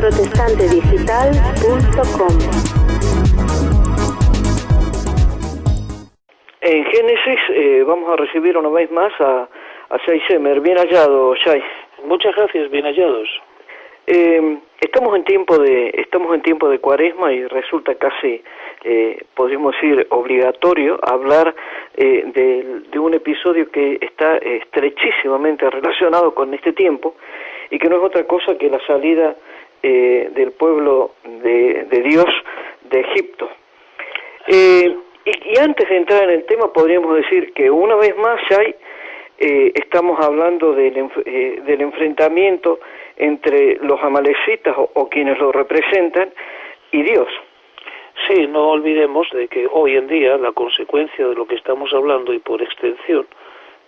protestantedigital.com. En Génesis vamos a recibir una vez más a Shai Semer. Bien hallado, Shai. Muchas gracias, bien hallados. Estamos en tiempo de Cuaresma y resulta casi, podríamos decir, obligatorio hablar de un episodio que está estrechísimamente relacionado con este tiempo y que no es otra cosa que la salida del pueblo de Dios de Egipto. Y antes de entrar en el tema podríamos decir que una vez más, Shai, estamos hablando del enfrentamiento entre los amalecitas o quienes lo representan y Dios. Sí, no olvidemos de que hoy en día la consecuencia de lo que estamos hablando y por extensión,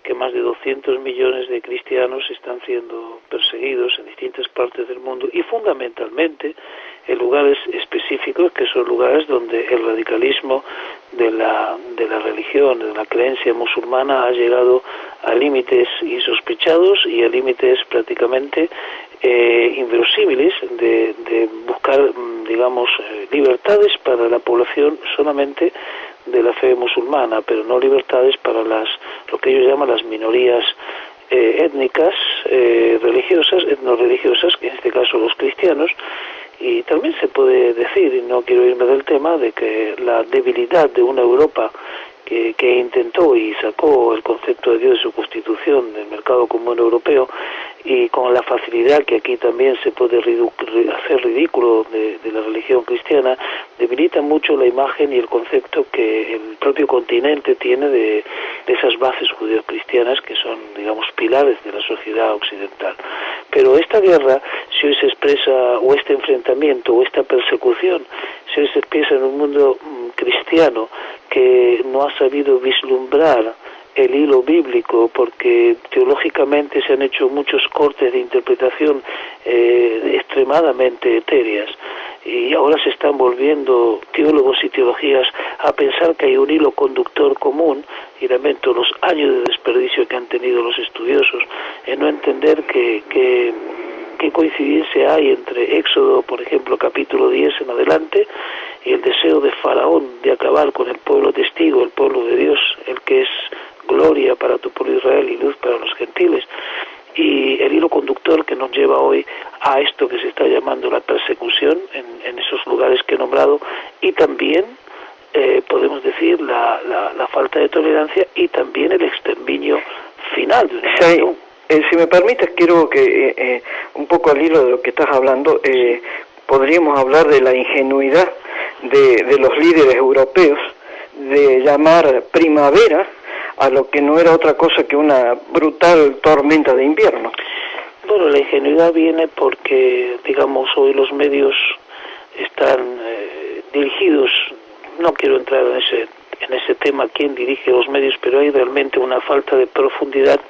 que más de 200 millones de cristianos están siendo perseguidos en distintas partes del mundo y fundamentalmente en lugares específicos que son lugares donde el radicalismo de la religión, de la creencia musulmana ha llegado a límites insospechados y a límites prácticamente inverosímiles de buscar, digamos, libertades para la población solamente de la fe musulmana, pero no libertades para lo que ellos llaman las minorías étnicas, religiosas, etnoreligiosas, que en este caso los cristianos. Y también se puede decir, y no quiero irme del tema, de que la debilidad de una Europa que intentó y sacó el concepto de Dios de su constitución del mercado común europeo, y con la facilidad que aquí también se puede hacer ridículo de la religión cristiana, debilita mucho la imagen y el concepto que el propio continente tiene de esas bases judeocristianas que son, digamos, pilares de la sociedad occidental. Pero esta guerra, si hoy se expresa, o este enfrentamiento, o esta persecución, si hoy se expresa en un mundo cristiano que no ha sabido vislumbrar el hilo bíblico, porque teológicamente se han hecho muchos cortes de interpretación extremadamente etéreas, y ahora se están volviendo teólogos y teologías a pensar que hay un hilo conductor común, y lamento los años de desperdicio que han tenido los estudiosos en no entender qué coincidencia hay entre Éxodo, por ejemplo, capítulo 10 en adelante, y el deseo de Faraón de acabar con el pueblo testigo, el pueblo de Dios, el que es gloria para tu pueblo Israel y luz para los gentiles, y el hilo conductor que nos lleva hoy a esto que se está llamando la persecución en esos lugares que he nombrado, y también podemos decir la falta de tolerancia y también el exterminio final de una nación. Si me permites, quiero que un poco al hilo de lo que estás hablando, podríamos hablar de la ingenuidad de los líderes europeos de llamar primavera a lo que no era otra cosa que una brutal tormenta de invierno. Bueno, la ingenuidad viene porque, digamos, hoy los medios están dirigidos, no quiero entrar en ese tema, quién dirige los medios, pero hay realmente una falta de profundidad,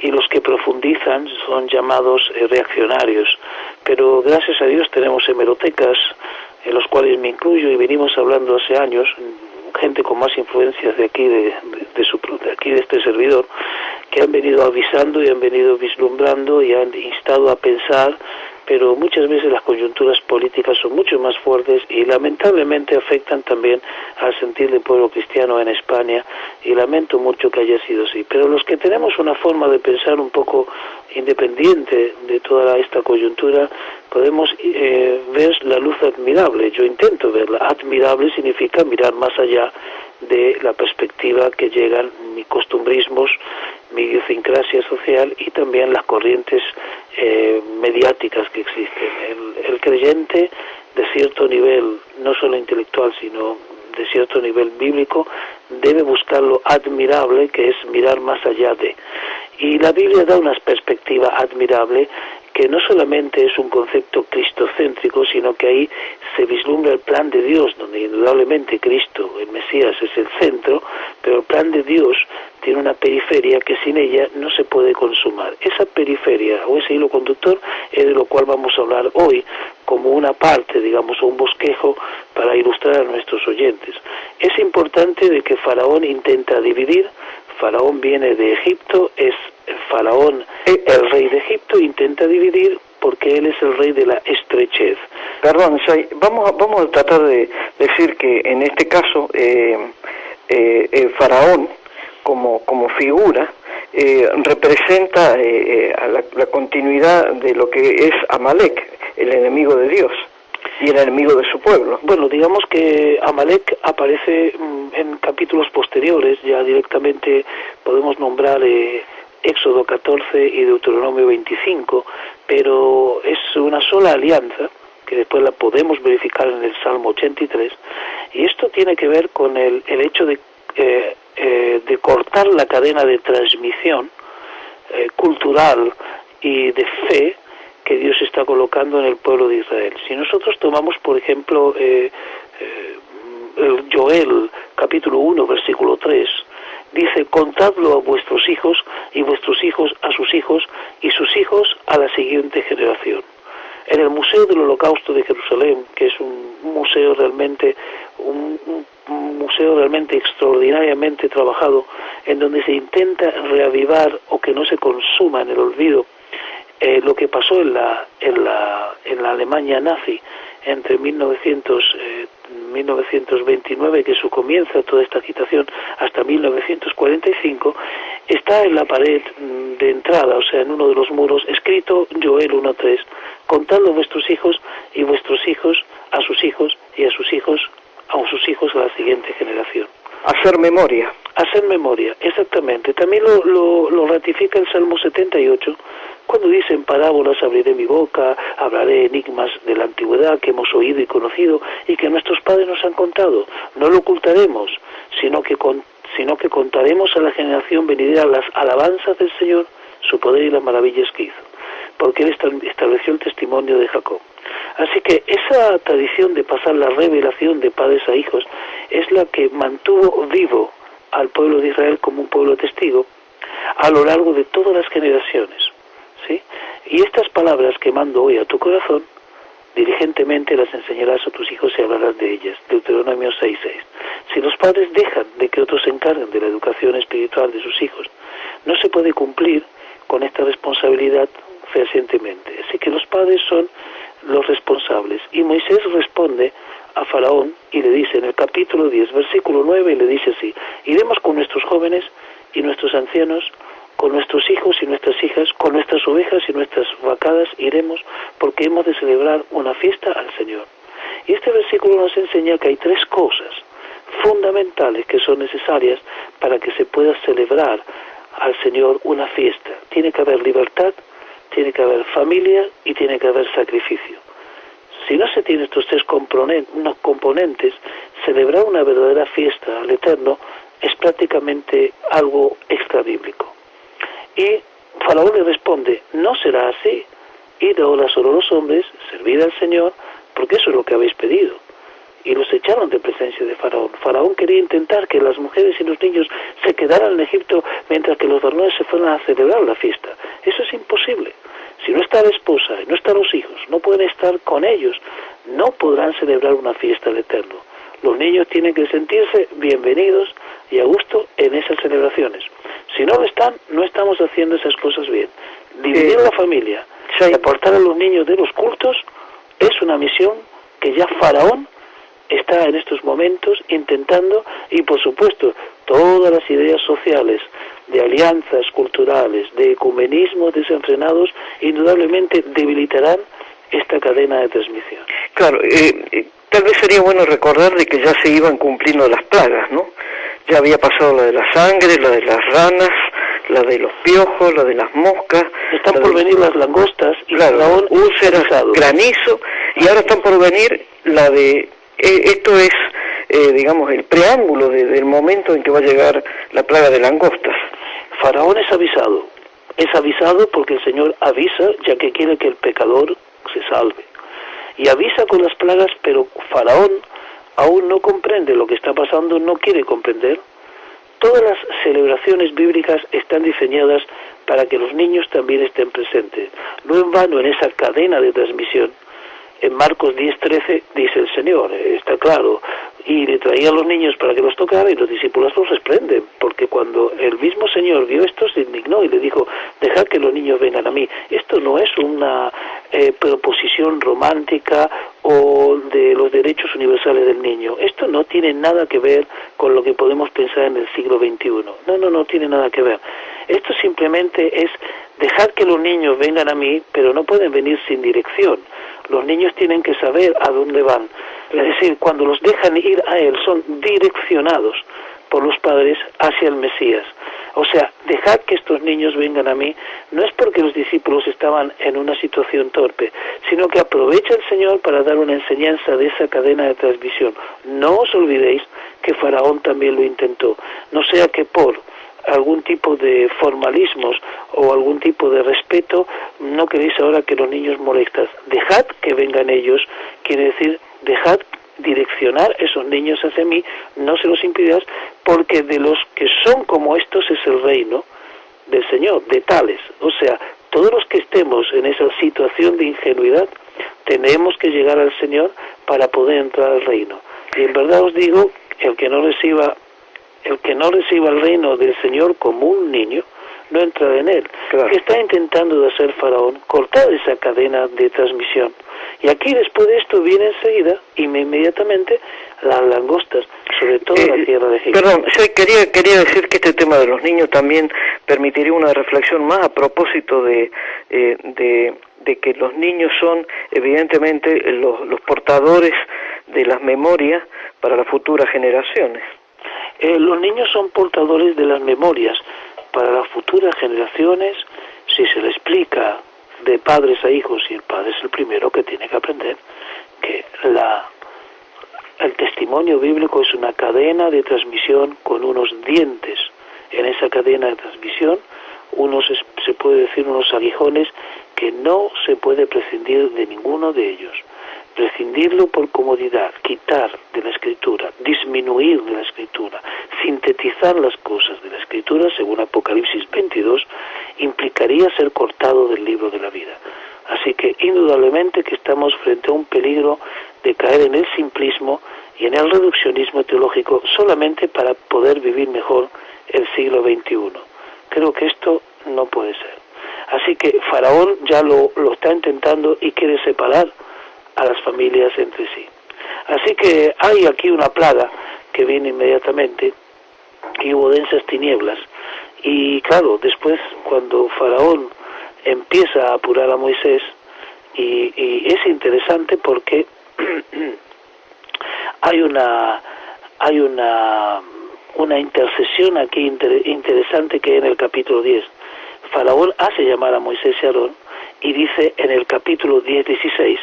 y los que profundizan son llamados reaccionarios. Pero gracias a Dios tenemos hemerotecas, en los cuales me incluyo, y venimos hablando hace años, gente con más influencias de aquí, de este servidor, que han venido avisando y han venido vislumbrando y han instado a pensar, pero muchas veces las coyunturas políticas son mucho más fuertes y lamentablemente afectan también al sentir del pueblo cristiano en España, y lamento mucho que haya sido así. Pero los que tenemos una forma de pensar un poco independiente de toda esta coyuntura, podemos ver la luz admirable. Yo intento verla. Admirable significa mirar más allá de la perspectiva que llegan mis costumbrismos, mi idiosincrasia social y también las corrientes mediáticas que existen. El creyente de cierto nivel, no solo intelectual, sino de cierto nivel bíblico, debe buscar lo admirable, que es mirar más allá de. Y la Biblia da una perspectiva admirable, que no solamente es un concepto cristocéntrico, sino que ahí se vislumbra el plan de Dios, donde indudablemente Cristo, el Mesías, es el centro, pero el plan de Dios tiene una periferia que sin ella no se puede consumar. Esa periferia o ese hilo conductor es de lo cual vamos a hablar hoy, como una parte, digamos, o un bosquejo para ilustrar a nuestros oyentes. Es importante de que Faraón intenta dividir. Faraón viene de Egipto, es Faraón, el rey de Egipto, intenta dividir porque Él es el Rey de la estrechez. Perdón, vamos a tratar de decir que en este caso Faraón como figura representa a la continuidad de lo que es Amalek, el enemigo de Dios y el enemigo de su pueblo. Bueno, digamos que Amalek aparece en capítulos posteriores, ya directamente podemos nombrar Éxodo 14 y Deuteronomio 25, pero es una sola alianza, que después la podemos verificar en el Salmo 83, y esto tiene que ver con el hecho de cortar la cadena de transmisión cultural y de fe que Dios está colocando en el pueblo de Israel. Si nosotros tomamos, por ejemplo, Joel, capítulo 1, versículo 3, dice: contadlo a vuestros hijos, y vuestros hijos a sus hijos, y sus hijos a la siguiente generación. En el Museo del Holocausto de Jerusalén, que es un museo realmente extraordinariamente trabajado, en donde se intenta reavivar o que no se consuma en el olvido lo que pasó en la Alemania nazi entre 1929, que comienza toda esta agitación, hasta 1945, está en la pared de entrada, o sea, en uno de los muros, escrito Joel 1:3, contadlo a vuestros hijos, y vuestros hijos a sus hijos, y a sus hijos a la siguiente generación. Hacer memoria. Hacer memoria, exactamente. También lo ratifica el Salmo 78, cuando dice: en parábolas abriré mi boca, hablaré enigmas de la antigüedad que hemos oído y conocido, y que nuestros padres nos han contado. No lo ocultaremos, sino que contaremos a la generación venidera las alabanzas del Señor, su poder y las maravillas que hizo, porque Él estableció el testimonio de Jacob. Así que esa tradición de pasar la revelación de padres a hijos es la que mantuvo vivo al pueblo de Israel como un pueblo testigo a lo largo de todas las generaciones, ¿sí? Y estas palabras que mando hoy a tu corazón, diligentemente las enseñarás a tus hijos y hablarás de ellas. Deuteronomio 6:6. Si los padres dejan de que otros se encarguen de la educación espiritual de sus hijos, no se puede cumplir con esta responsabilidad fehacientemente. Así que los padres son los responsables. Y Moisés responde a Faraón y le dice en el capítulo 10, versículo 9, le dice así: iremos con nuestros jóvenes y nuestros ancianos, con nuestros hijos y nuestras hijas, con nuestras ovejas y nuestras vacadas iremos, porque hemos de celebrar una fiesta al Señor. Y este versículo nos enseña que hay tres cosas fundamentales que son necesarias para que se pueda celebrar al Señor una fiesta. Tiene que haber libertad, tiene que haber familia y tiene que haber sacrificio. Si no se tienen estos tres componentes, celebrar una verdadera fiesta al Eterno es prácticamente algo extrabíblico. Y Faraón le responde: no será así, id ahora solo los hombres, servid al Señor, porque eso es lo que habéis pedido. Y los echaron de presencia de Faraón. Faraón quería intentar que las mujeres y los niños se quedaran en Egipto mientras que los varones se fueran a celebrar la fiesta. Eso es imposible. Si no está la esposa y no están los hijos, no pueden estar con ellos, no podrán celebrar una fiesta al Eterno. Los niños tienen que sentirse bienvenidos y a gusto en esas celebraciones. Si no lo están, no estamos haciendo esas cosas bien. Dividir la familia y apartar a los niños de los cultos es una misión que ya Faraón está en estos momentos intentando, y por supuesto todas las ideas sociales de alianzas culturales, de ecumenismo desenfrenados, indudablemente debilitarán esta cadena de transmisión. Claro, tal vez sería bueno recordar de que ya se iban cumpliendo las plagas, ¿no? Ya había pasado la de la sangre, la de las ranas, la de los piojos, la de las moscas. Están por venir las langostas y claro, úlceras, granizo, y ahora están por venir la de... esto es, digamos, el preámbulo del momento en que va a llegar la plaga de langostas. Faraón es avisado porque el Señor avisa, ya que quiere que el pecador se salve. Y avisa con las plagas, pero Faraón aún no comprende lo que está pasando, no quiere comprender. Todas las celebraciones bíblicas están diseñadas para que los niños también estén presentes. No en vano en esa cadena de transmisión. En Marcos 10:13 dice el Señor, está claro, y le traía a los niños para que los tocara y los discípulos los reprenden, porque cuando el mismo Señor vio esto se indignó y le dijo: dejad que los niños vengan a mí. Esto no es una proposición romántica o de los derechos universales del niño. Esto no tiene nada que ver con lo que podemos pensar en el siglo XXI. No tiene nada que ver. Esto simplemente es dejar que los niños vengan a mí, pero no pueden venir sin dirección. Los niños tienen que saber a dónde van. Es decir, cuando los dejan ir a Él, son direccionados por los padres hacia el Mesías. O sea, dejad que estos niños vengan a mí, no es porque los discípulos estaban en una situación torpe, sino que aprovecha el Señor para dar una enseñanza de esa cadena de transmisión. No os olvidéis que Faraón también lo intentó, no sea que por algún tipo de formalismos o algún tipo de respeto no queréis ahora que los niños molestas. Dejad que vengan ellos, quiere decir, dejad direccionar esos niños hacia mí, no se los impidáis, porque de los que son como estos es el reino del Señor, de tales. O sea, todos los que estemos en esa situación de ingenuidad, tenemos que llegar al Señor para poder entrar al reino. Y en verdad os digo, el que no reciba el reino del Señor como un niño, no entrará en él. Claro. ¿Qué está intentando de hacer Faraón? Cortar esa cadena de transmisión. Y aquí después de esto viene enseguida, inmediatamente, las langostas, sobre todo en la tierra de Egipto. Perdón, quería decir que este tema de los niños también permitiría una reflexión más a propósito de que los niños son evidentemente los portadores de las memorias para las futuras generaciones. Los niños son portadores de las memorias para las futuras generaciones si se le explica de padres a hijos, y el padre es el primero que tiene que aprender que el testimonio bíblico es una cadena de transmisión con unos dientes. En esa cadena de transmisión, se puede decir unos aguijones que no se puede prescindir de ninguno de ellos. Prescindirlo por comodidad, quitar de la Escritura, disminuir de la Escritura, sintetizar las cosas de la Escritura, según Apocalipsis 22, implicaría ser cortado del libro de la vida. Así que indudablemente que estamos frente a un peligro de caer en el simplismo y en el reduccionismo teológico solamente para poder vivir mejor el siglo XXI. Creo que esto no puede ser. Así que Faraón ya lo está intentando y quiere separar a las familias entre sí. Así que hay aquí una plaga que viene inmediatamente, y hubo densas tinieblas. Y claro, después cuando Faraón empieza a apurar a Moisés, y es interesante porque hay una intercesión aquí interesante que hay en el capítulo 10. Faraón hace llamar a Moisés y Aarón y dice en el capítulo 10:16: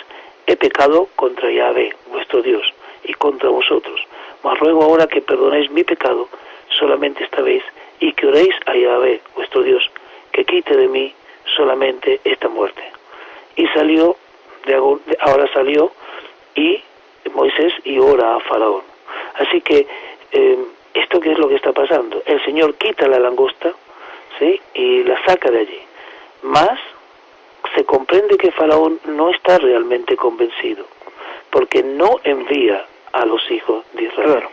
he pecado contra Yahvé, vuestro Dios, y contra vosotros. Mas ruego ahora que perdonéis mi pecado solamente esta vez, y que oréis a Yahvé, vuestro Dios, que quite de mí solamente esta muerte. Y ahora salió y Moisés y ora a Faraón. Así que, ¿esto qué es lo que está pasando? El Señor quita la langosta, ¿sí?, y la saca de allí. Mas se comprende que Faraón no está realmente convencido, porque no envía a los hijos de Israel. Claro.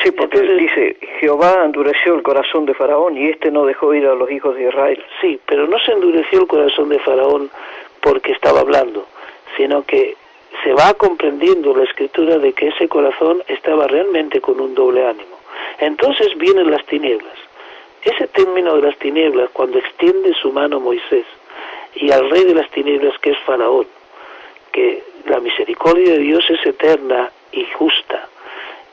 Sí, porque entonces dice, Jehová endureció el corazón de Faraón y no dejó ir a los hijos de Israel. Sí, pero no se endureció el corazón de Faraón porque estaba hablando, sino que se va comprendiendo la Escritura de que ese corazón estaba realmente con un doble ánimo. Entonces vienen las tinieblas. Ese término de las tinieblas, cuando extiende su mano Moisés y al rey de las tinieblas, que es Faraón, que la misericordia de Dios es eterna y justa,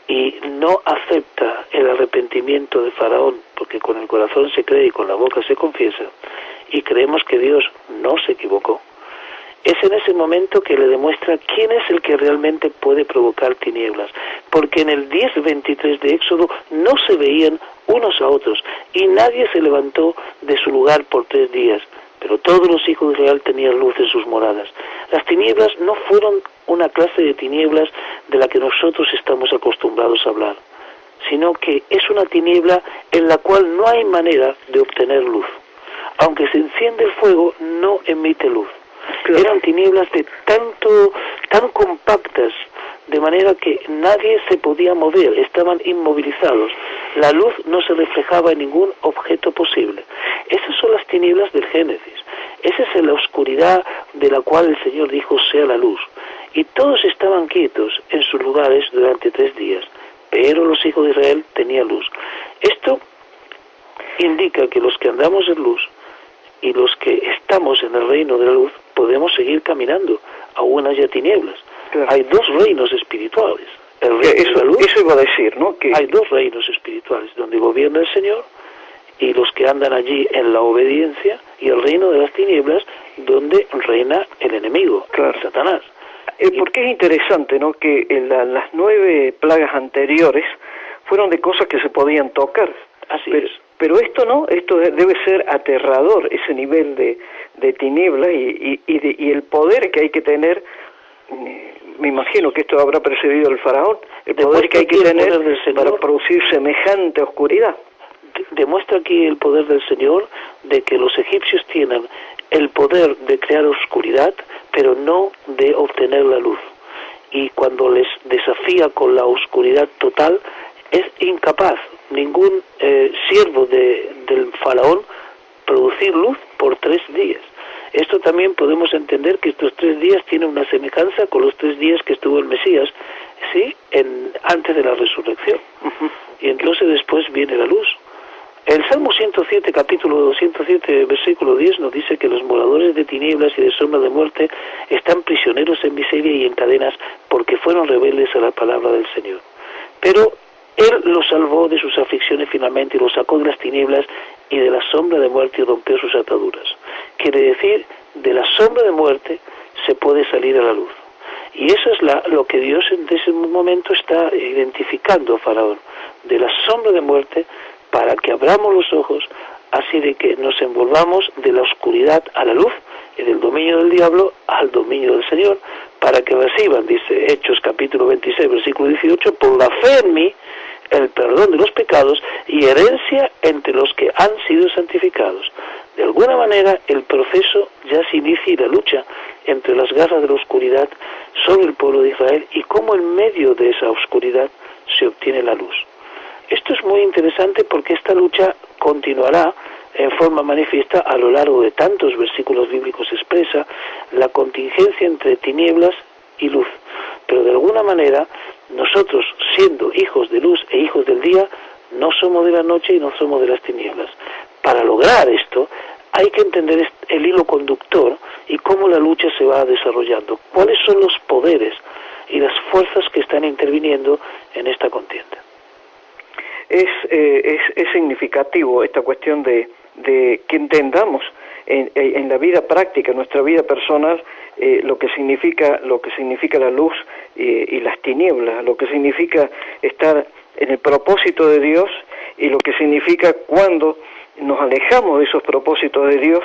y no acepta el arrepentimiento de Faraón, porque con el corazón se cree y con la boca se confiesa, y creemos que Dios no se equivocó. Es en ese momento que le demuestra quién es el que realmente puede provocar tinieblas, porque en el 10:23 de Éxodo no se veían unos a otros, y nadie se levantó de su lugar por 3 días, pero todos los hijos de Israel tenían luz en sus moradas. Las tinieblas no fueron una clase de tinieblas de la que nosotros estamos acostumbrados a hablar, sino que es una tiniebla en la cual no hay manera de obtener luz. Aunque se enciende el fuego, no emite luz. Claro. Eran tinieblas tan compactas, de manera que nadie se podía mover, estaban inmovilizados. La luz no se reflejaba en ningún objeto posible. Esas son las tinieblas del Génesis. Esa es la oscuridad de la cual el Señor dijo sea la luz. Y todos estaban quietos en sus lugares durante 3 días, pero los hijos de Israel tenían luz. Esto indica que los que andamos en luz y los que estamos en el reino de la luz podemos seguir caminando, aún haya tinieblas. Claro. Hay 2 reinos espirituales. El reino de la luz, eso iba a decir, ¿no? Que hay 2 reinos espirituales, donde gobierna el Señor y los que andan allí en la obediencia, y el reino de las tinieblas, donde reina el enemigo, claro, Satanás. Porque es interesante, ¿no?, que las 9 plagas anteriores fueron de cosas que se podían tocar. Así es. Pero esto no, esto debe ser aterrador, ese nivel de tinieblas y el poder que hay que tener. Me imagino que esto habrá precedido el faraón, el poder que hay que tener para producir semejante oscuridad. Demuestra aquí el poder del Señor, de que los egipcios tienen el poder de crear oscuridad, pero no de obtener la luz. Y cuando les desafía con la oscuridad total, es incapaz ningún siervo del faraón producir luz por 3 días. Esto también podemos entender que estos 3 días tienen una semejanza con los 3 días que estuvo el Mesías, ¿sí?, antes de la resurrección. Y entonces después viene la luz. El Salmo 107, capítulo 207, versículo 10, nos dice que los moradores de tinieblas y de sombra de muerte están prisioneros en miseria y en cadenas porque fueron rebeldes a la palabra del Señor. Pero Él los salvó de sus aflicciones finalmente y los sacó de las tinieblas y de la sombra de muerte y rompió sus ataduras. Quiere decir, de la sombra de muerte se puede salir a la luz. Y eso es lo que Dios en ese momento está identificando a Faraón, de la sombra de muerte, para que abramos los ojos, así de que nos envolvamos de la oscuridad a la luz y del dominio del diablo al dominio del Señor, para que reciban, dice Hechos capítulo 26, versículo 18, por la fe en mí, el perdón de los pecados y herencia entre los que han sido santificados. De alguna manera el proceso ya se inicia y la lucha entre las garras de la oscuridad sobre el pueblo de Israel y cómo en medio de esa oscuridad se obtiene la luz. Esto es muy interesante porque esta lucha continuará en forma manifiesta a lo largo de tantos versículos bíblicos. Expresa la contingencia entre tinieblas y luz. Pero de alguna manera nosotros, siendo hijos de luz e hijos del día, no somos de la noche y no somos de las tinieblas. Para lograr esto hay que entender el hilo conductor y cómo la lucha se va desarrollando. ¿Cuáles son los poderes y las fuerzas que están interviniendo en esta contienda? Es significativo esta cuestión de que entendamos en la vida práctica, en nuestra vida personal, lo que significa la luz y las tinieblas, lo que significa estar en el propósito de Dios y lo que significa cuando nos alejamos de esos propósitos de Dios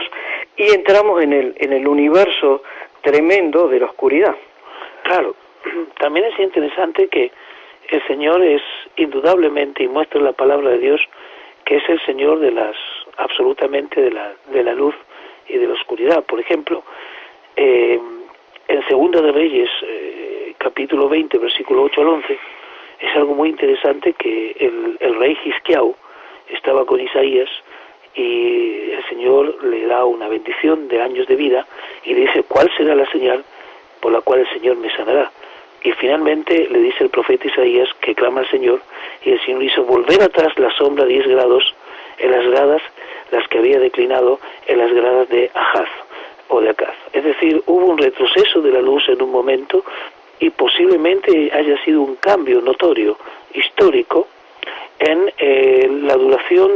y entramos en el universo tremendo de la oscuridad. Claro, también es interesante que el Señor es indudablemente, y muestra la palabra de Dios, que es el Señor absolutamente de la luz y de la oscuridad. Por ejemplo, en Segunda de Reyes, capítulo 20, versículo 8 al 11, es algo muy interesante que el rey Hizquiau estaba con Isaías y el Señor le da una bendición de años de vida y le dice, ¿cuál será la señal por la cual el Señor me sanará? Y finalmente le dice el profeta Isaías que clama al Señor, y el Señor hizo volver atrás la sombra 10 grados en las gradas, las que había declinado en las gradas de Ahaz o de Acaz. Es decir, hubo un retroceso de la luz en un momento y posiblemente haya sido un cambio notorio, histórico, en la duración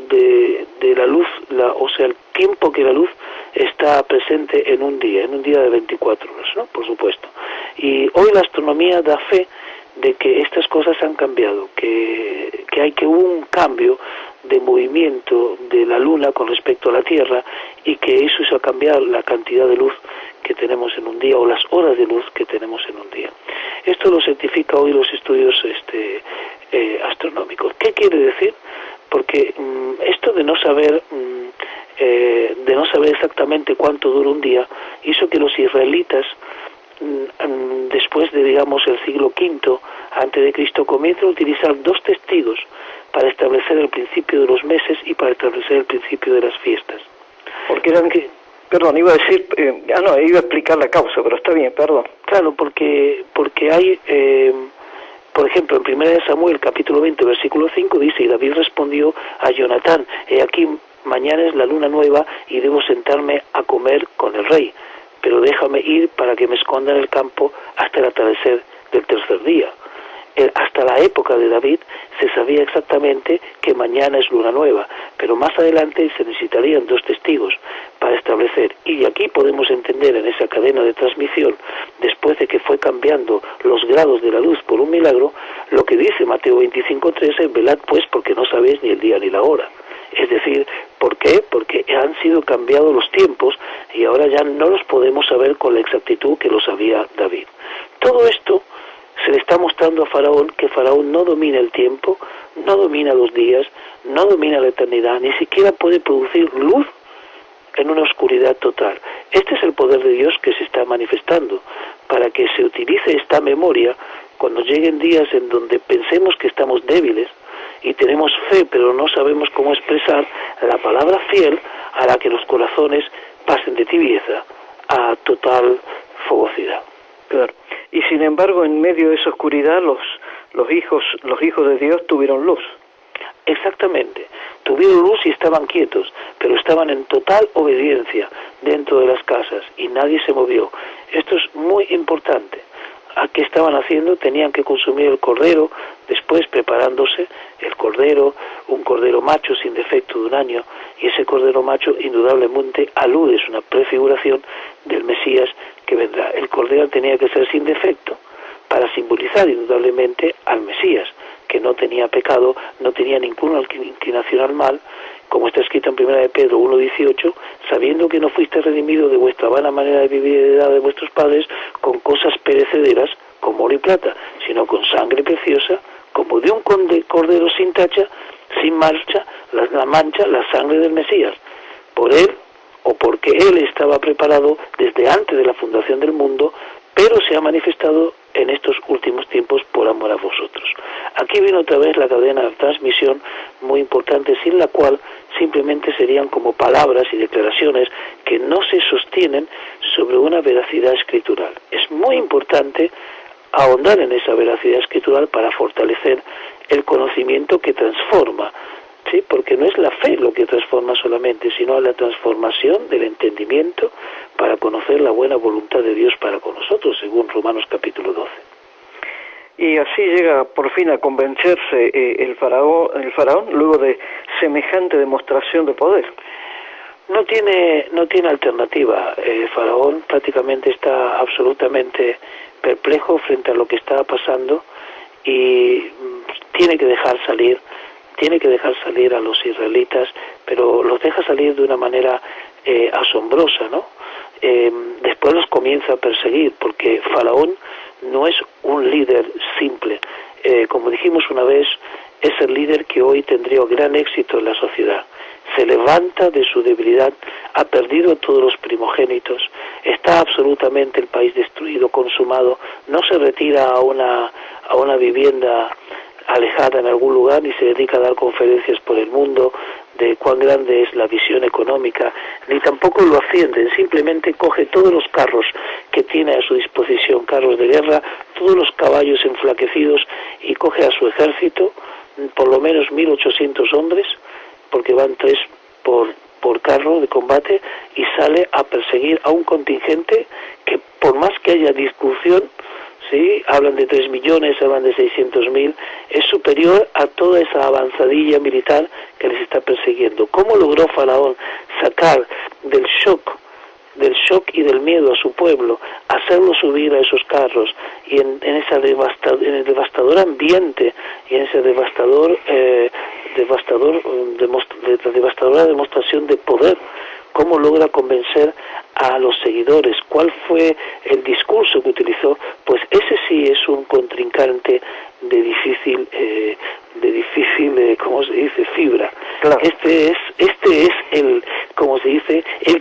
de la luz, o sea, el tiempo que la luz está presente en un día de 24 horas, ¿no? Por supuesto. Y hoy la astronomía da fe de que estas cosas han cambiado, que hubo un cambio de movimiento de la Luna con respecto a la Tierra y que eso hizo cambiar la cantidad de luz que tenemos en un día o las horas de luz que tenemos en un día. Esto lo certifica hoy los estudios astronómicos. ¿Qué quiere decir? Porque esto de no saber exactamente cuánto dura un día hizo que los israelitas después de, digamos, el siglo V antes de Cristo, comiencen a utilizar 2 testigos para establecer el principio de los meses y para establecer el principio de las fiestas. Porque eran Perdón, iba a decir, no, iba a explicar la causa, pero está bien, perdón. Claro, porque hay, por ejemplo, en 1 Samuel, capítulo 20, versículo 5, dice, y David respondió a Jonatán, aquí mañana es la luna nueva y debo sentarme a comer con el rey, pero déjame ir para que me esconda en el campo hasta el atardecer del tercer día. Hasta la época de David se sabía exactamente que mañana es luna nueva, pero más adelante se necesitarían 2 testigos para establecer, y aquí podemos entender en esa cadena de transmisión, después de que fue cambiando los grados de la luz por un milagro, lo que dice Mateo 25:13, velad pues porque no sabéis ni el día ni la hora. Es decir, ¿por qué? Porque han sido cambiados los tiempos y ahora ya no los podemos saber con la exactitud que lo sabía David. Todo esto se le está mostrando a Faraón que Faraón no domina el tiempo, no domina los días, no domina la eternidad, ni siquiera puede producir luz en una oscuridad total. Este es el poder de Dios que se está manifestando, para que se utilice esta memoria cuando lleguen días en donde pensemos que estamos débiles y tenemos fe pero no sabemos cómo expresar, la palabra fiel hará que los corazones pasen de tibieza a total fogosidad. Claro. Y sin embargo, en medio de esa oscuridad, los hijos de Dios tuvieron luz. Exactamente, tuvieron luz y estaban quietos, pero estaban en total obediencia dentro de las casas y nadie se movió. Esto es muy importante. ¿A qué estaban haciendo? Tenían que consumir el cordero, después preparándose el cordero, un cordero macho sin defecto de 1 año, y ese cordero macho indudablemente alude, es una prefiguración del Mesías que vendrá. El cordero tenía que ser sin defecto para simbolizar indudablemente al Mesías, que no tenía pecado, no tenía ninguna inclinación al mal, como está escrito en 1 de Pedro 1:18, sabiendo que no fuiste redimido de vuestra vana manera de vivir heredada de vuestros padres con cosas perecederas como oro y plata, sino con sangre preciosa, como de un cordero sin tacha, sin mancha, la sangre del Mesías. Por él, o porque él estaba preparado desde antes de la fundación del mundo, pero se ha manifestado en estos últimos tiempos por amor a vosotros. Aquí viene otra vez la cadena de transmisión muy importante, sin la cual simplemente serían como palabras y declaraciones que no se sostienen sobre una veracidad escritural. Es muy importante ahondar en esa veracidad escritural para fortalecer el conocimiento que transforma, ¿sí? Porque no es la fe lo que transforma solamente, sino la transformación del entendimiento para conocer la buena voluntad de Dios para con nosotros, según Romanos capítulo 12. Y así llega por fin a convencerse el faraón luego de semejante demostración de poder. No tiene alternativa. Faraón prácticamente está absolutamente perplejo frente a lo que está pasando y tiene que dejar salir a los israelitas, pero los deja salir de una manera asombrosa, ¿no? Después los comienza a perseguir, porque Faraón no es un líder simple. Como dijimos una vez, es el líder que hoy tendría gran éxito en la sociedad. Se levanta de su debilidad, ha perdido todos los primogénitos, está absolutamente el país destruido, consumado, no se retira a una vivienda alejada en algún lugar ni se dedica a dar conferencias por el mundo de cuán grande es la visión económica, ni tampoco lo ascienden, simplemente coge todos los carros que tiene a su disposición, carros de guerra, todos los caballos enflaquecidos y coge a su ejército, por lo menos 1.800 hombres, porque van 3 por carro de combate, y sale a perseguir a un contingente que, por más que haya discusión, ¿sí? Hablan de 3 millones, hablan de 600.000, es superior a toda esa avanzadilla militar que les está persiguiendo. ¿Cómo logró Faraón sacar del shock y del miedo a su pueblo, hacerlo subir a esos carros y en el devastador ambiente y en esa devastadora demostración de poder? ¿Cómo logra convencer a los seguidores? ¿Cuál fue el discurso que utilizó? Pues ese sí es un contrincante de difícil, ¿cómo se dice? Fibra. Claro. Este es el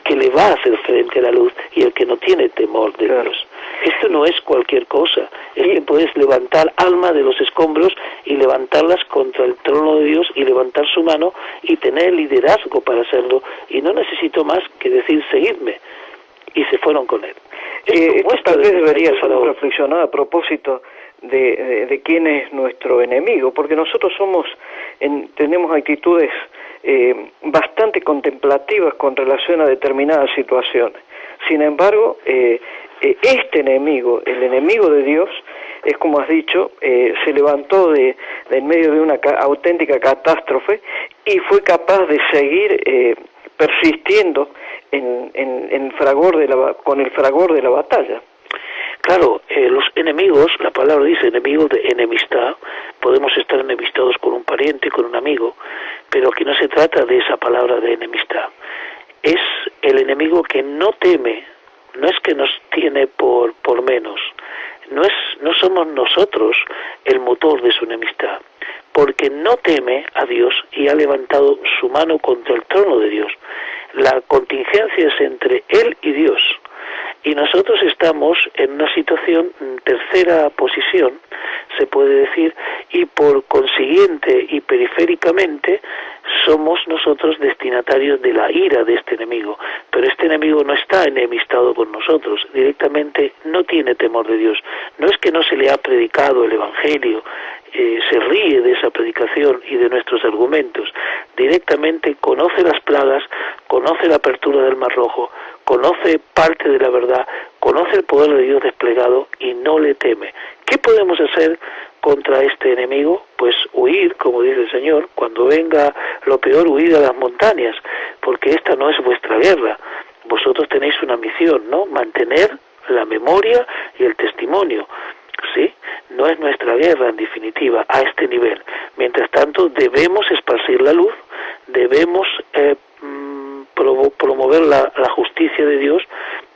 que le va a hacer frente a la luz y el que no tiene temor de Dios. Esto no es cualquier cosa, es que puedes levantar alma de los escombros y levantarlas contra el trono de Dios y levantar su mano y tener liderazgo para hacerlo, y no necesito más que decir seguidme, y se fueron con él. Tal vez debería ser reflexionado a propósito de quién es nuestro enemigo, porque nosotros tenemos actitudes bastante contemplativas con relación a determinadas situaciones. Sin embargo, este enemigo, el enemigo de Dios, es como has dicho, se levantó de en medio de una auténtica catástrofe y fue capaz de seguir persistiendo con el fragor de la batalla. Claro, los enemigos, la palabra dice enemigos de enemistad, podemos estar enemistados con un pariente, con un amigo, pero aquí no se trata de esa palabra de enemistad. Es el enemigo que no teme, no es que nos tiene por menos, no somos nosotros el motor de su enemistad, porque no teme a Dios y ha levantado su mano contra el trono de Dios. La contingencia es entre él y Dios, y nosotros estamos en una situación, tercera posición, se puede decir, y por consiguiente y periféricamente somos nosotros destinatarios de la ira de este enemigo, pero este enemigo no está enemistado con nosotros, directamente no tiene temor de Dios, no es que no se le ha predicado el Evangelio, se ríe de esa predicación y de nuestros argumentos, directamente conoce las plagas, conoce la apertura del Mar Rojo, conoce parte de la verdad, conoce el poder de Dios desplegado y no le teme. ¿Qué podemos hacer contra este enemigo? Pues huir, como dice el Señor, cuando venga lo peor, huid a las montañas, porque esta no es vuestra guerra. Vosotros tenéis una misión, ¿no? Mantener la memoria y el testimonio, ¿sí? No es nuestra guerra, en definitiva, a este nivel. Mientras tanto, debemos esparcir la luz, debemos promover la justicia de Dios,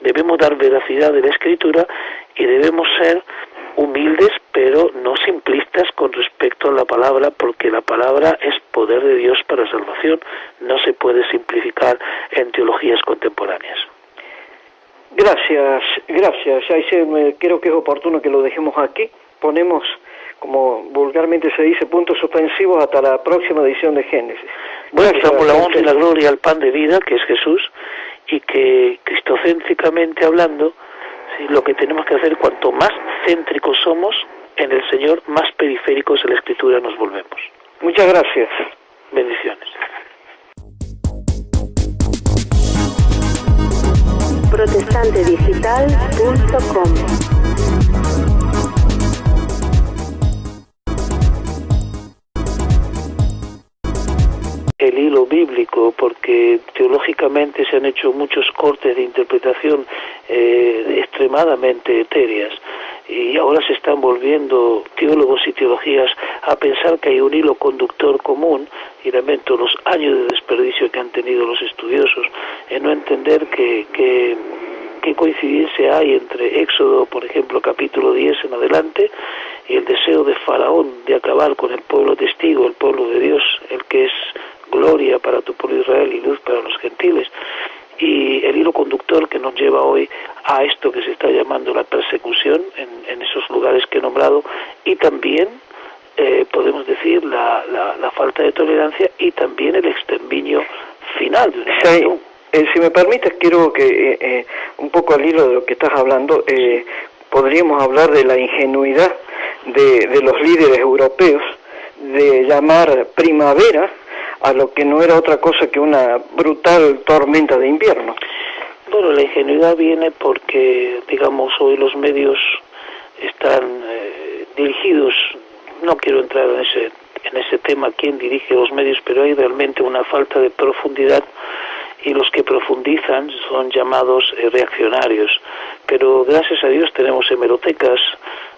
debemos dar veracidad de la Escritura y debemos ser humildes, pero no simplistas con respecto a la palabra, porque la palabra es poder de Dios para salvación, no se puede simplificar en teologías contemporáneas. Gracias. Creo que es oportuno que lo dejemos aquí. Ponemos, como vulgarmente se dice, puntos suspensivos hasta la próxima edición de Génesis. Bueno, damos la honra y la gloria al pan de vida, que es Jesús, y que cristocéntricamente hablando, ¿sí?, lo que tenemos que hacer, cuanto más céntricos somos en el Señor, más periféricos en la Escritura nos volvemos. Muchas gracias. Bendiciones. protestantedigital.com. El hilo bíblico, porque teológicamente se han hecho muchos cortes de interpretación extremadamente etéreas, y ahora se están volviendo teólogos y teologías a pensar que hay un hilo conductor común, y lamento los años de desperdicio que han tenido los estudiosos en no entender qué coincidencia hay entre Éxodo, por ejemplo, capítulo 10 en adelante, y el deseo de Faraón de acabar con el pueblo testigo, el pueblo de Dios, el que es gloria para tu pueblo Israel y luz para los gentiles, y el hilo conductor que nos lleva hoy a esto que se está llamando la persecución en esos lugares que he nombrado, y también podemos decir la falta de tolerancia y también el exterminio final de una nación. Si me permites, quiero que un poco al hilo de lo que estás hablando, podríamos hablar de la ingenuidad de los líderes europeos de llamar primavera a lo que no era otra cosa que una brutal tormenta de invierno. Bueno, la ingenuidad viene porque, digamos, hoy los medios están dirigidos, no quiero entrar en ese tema, quién dirige los medios, pero hay realmente una falta de profundidad, y los que profundizan son llamados reaccionarios. Pero gracias a Dios tenemos hemerotecas,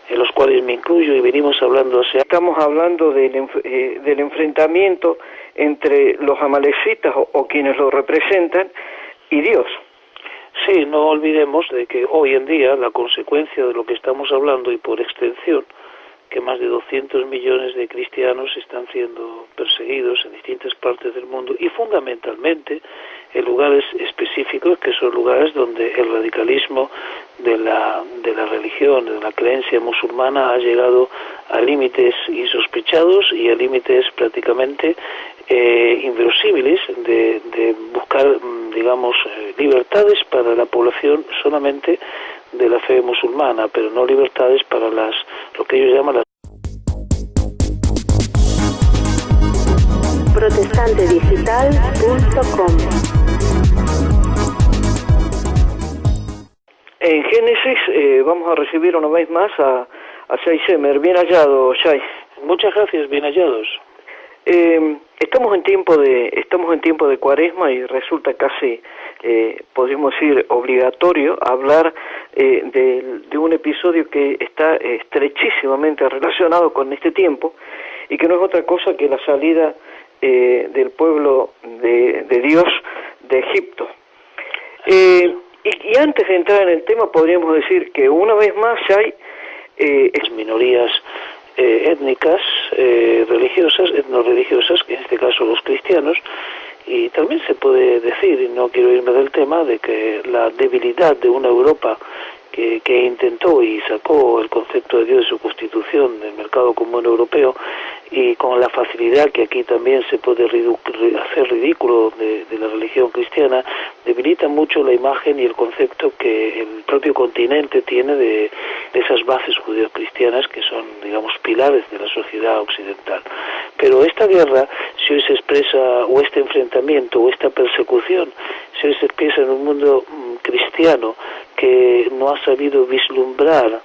en los cuales me incluyo, y venimos hablando Estamos hablando del enfrentamiento entre los amalecitas o quienes lo representan y Dios. Sí, no olvidemos de que hoy en día la consecuencia de lo que estamos hablando, y por extensión que más de 200 millones de cristianos están siendo perseguidos en distintas partes del mundo y fundamentalmente en lugares específicos que son lugares donde el radicalismo de la religión, de la creencia musulmana ha llegado a límites insospechados y a límites prácticamente inverosímiles de buscar, digamos, libertades para la población solamente de la fe musulmana, pero no libertades para lo que ellos llaman las protestantedigital.com. En Génesis vamos a recibir una vez más a Shai Semer. Bien hallado, Shai. Muchas gracias, bien hallados. Estamos en tiempo de Cuaresma y resulta casi, podríamos decir, obligatorio hablar de un episodio que está estrechísimamente relacionado con este tiempo y que no es otra cosa que la salida del pueblo de Dios de Egipto. Y antes de entrar en el tema podríamos decir que una vez más hay minorías étnicas, religiosas, etnoreligiosas, que en este caso los cristianos, y también se puede decir, y no quiero irme del tema, de que la debilidad de una Europa que intentó y sacó el concepto de Dios de su constitución del mercado común europeo, y con la facilidad que aquí también se puede hacer ridículo de la religión cristiana, debilita mucho la imagen y el concepto que el propio continente tiene de esas bases judeocristianas que son, digamos, pilares de la sociedad occidental. Pero esta guerra, si hoy se expresa, o este enfrentamiento, o esta persecución, si hoy se expresa en un mundo cristiano que no ha sabido vislumbrar